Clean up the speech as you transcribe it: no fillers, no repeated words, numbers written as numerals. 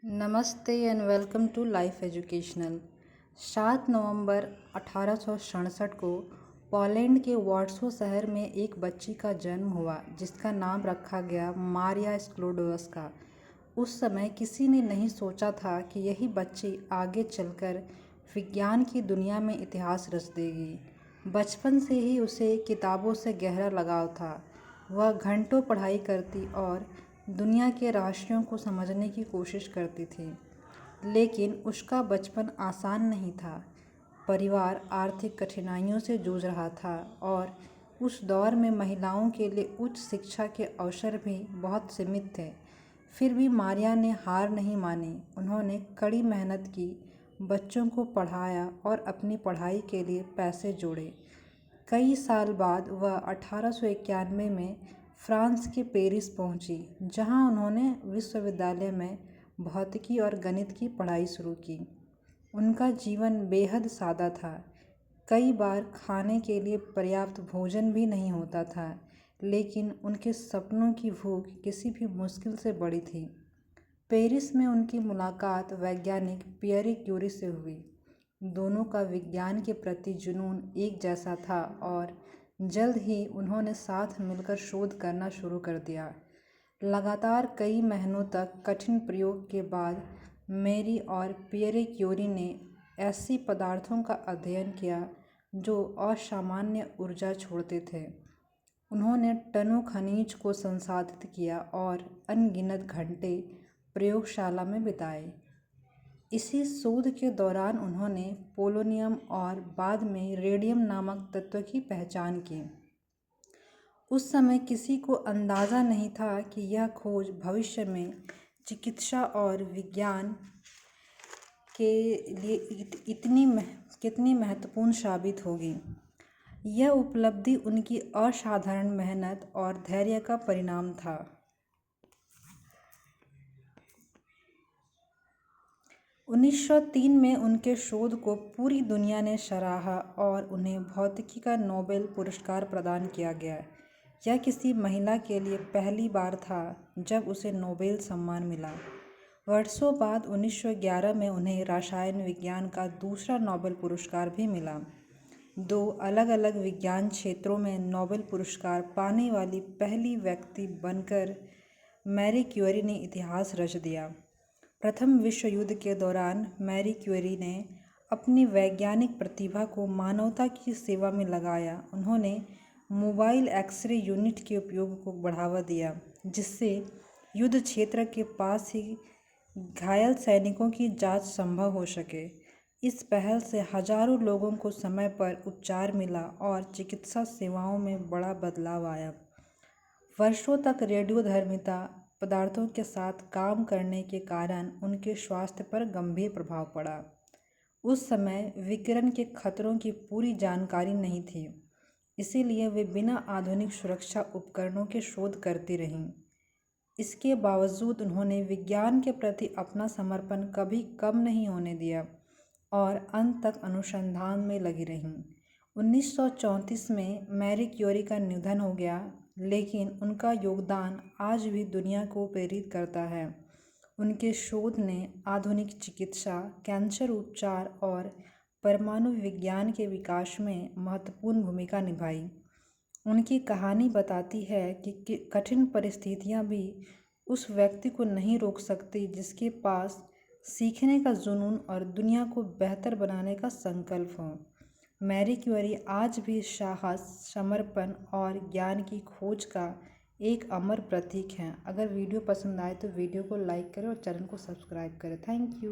नमस्ते and welcome to life educational. 7 नवंबर 1867 को पोलैंड के वार्सो शहर में एक बच्ची का जन्म हुआ जिसका नाम रखा गया मारिया स्क्लोडोवस्का। उस समय किसी ने नहीं सोचा था कि यही बच्ची आगे चलकर विज्ञान की दुनिया में इतिहास रच देगी। बचपन से ही उसे किताबों से गहरा लगाव था। वह घंटों पढ़ाई करती और दुनिया के रहस्यों को समझने की कोशिश करती थी, लेकिन उसका बचपन आसान नहीं था। परिवार आर्थिक कठिनाइयों से जूझ रहा था और उस दौर में महिलाओं के लिए उच्च शिक्षा के अवसर भी बहुत सीमित थे। फिर भी मारिया ने हार नहीं मानी। उन्होंने कड़ी मेहनत की, बच्चों को पढ़ाया और अपनी पढ़ाई के लिए पैसे जोड़े। कई साल बाद वह 1891 में फ्रांस के पेरिस पहुंची, जहां उन्होंने विश्वविद्यालय में भौतिकी और गणित की पढ़ाई शुरू की। उनका जीवन बेहद सादा था। कई बार खाने के लिए पर्याप्त भोजन भी नहीं होता था, लेकिन उनके सपनों की भूख किसी भी मुश्किल से बड़ी थी। पेरिस में उनकी मुलाकात वैज्ञानिक पियरे क्यूरी से हुई। दोनों का विज्ञान के प्रति जुनून एक जैसा था और जल्द ही उन्होंने साथ मिलकर शोध करना शुरू कर दिया। लगातार कई महीनों तक कठिन प्रयोग के बाद मैरी और पियरे क्यूरी ने ऐसी पदार्थों का अध्ययन किया जो असामान्य ऊर्जा छोड़ते थे। उन्होंने टनों खनिज को संसाधित किया और अनगिनत घंटे प्रयोगशाला में बिताए। इसी शोध के दौरान उन्होंने पोलोनियम और बाद में रेडियम नामक तत्व की पहचान की। उस समय किसी को अंदाज़ा नहीं था कि यह खोज भविष्य में चिकित्सा और विज्ञान के लिए कितनी महत्वपूर्ण साबित होगी। यह उपलब्धि उनकी असाधारण मेहनत और धैर्य का परिणाम था। 1903 में उनके शोध को पूरी दुनिया ने सराहा और उन्हें भौतिकी का नोबेल पुरस्कार प्रदान किया गया। यह किसी महिला के लिए पहली बार था जब उसे नोबेल सम्मान मिला। वर्षों बाद 1911 में उन्हें रसायन विज्ञान का दूसरा नोबेल पुरस्कार भी मिला। 2 अलग अलग विज्ञान क्षेत्रों में नोबेल पुरस्कार पाने वाली पहली व्यक्ति बनकर मैरी क्यूरी ने इतिहास रच दिया। प्रथम विश्व युद्ध के दौरान मैरी क्यूरी ने अपनी वैज्ञानिक प्रतिभा को मानवता की सेवा में लगाया। उन्होंने मोबाइल एक्सरे यूनिट के उपयोग को बढ़ावा दिया, जिससे युद्ध क्षेत्र के पास ही घायल सैनिकों की जांच संभव हो सके। इस पहल से हजारों लोगों को समय पर उपचार मिला और चिकित्सा सेवाओं में बड़ा बदलाव आया। वर्षों तक रेडियोधर्मिता पदार्थों के साथ काम करने के कारण उनके स्वास्थ्य पर गंभीर प्रभाव पड़ा। उस समय विकिरण के खतरों की पूरी जानकारी नहीं थी, इसीलिए वे बिना आधुनिक सुरक्षा उपकरणों के शोध करती रहीं। इसके बावजूद उन्होंने विज्ञान के प्रति अपना समर्पण कभी कम नहीं होने दिया और अंत तक अनुसंधान में लगी रहीं। 1934 में मैरी क्यूरी का निधन हो गया, लेकिन उनका योगदान आज भी दुनिया को प्रेरित करता है। उनके शोध ने आधुनिक चिकित्सा, कैंसर उपचार और परमाणु विज्ञान के विकास में महत्वपूर्ण भूमिका निभाई। उनकी कहानी बताती है कि कठिन परिस्थितियां भी उस व्यक्ति को नहीं रोक सकती जिसके पास सीखने का जुनून और दुनिया को बेहतर बनाने का संकल्प हो। मैरी क्यूरी आज भी साहस, समर्पण और ज्ञान की खोज का एक अमर प्रतीक हैं। अगर वीडियो पसंद आए तो वीडियो को लाइक करें और चैनल को सब्सक्राइब करें। Thank you.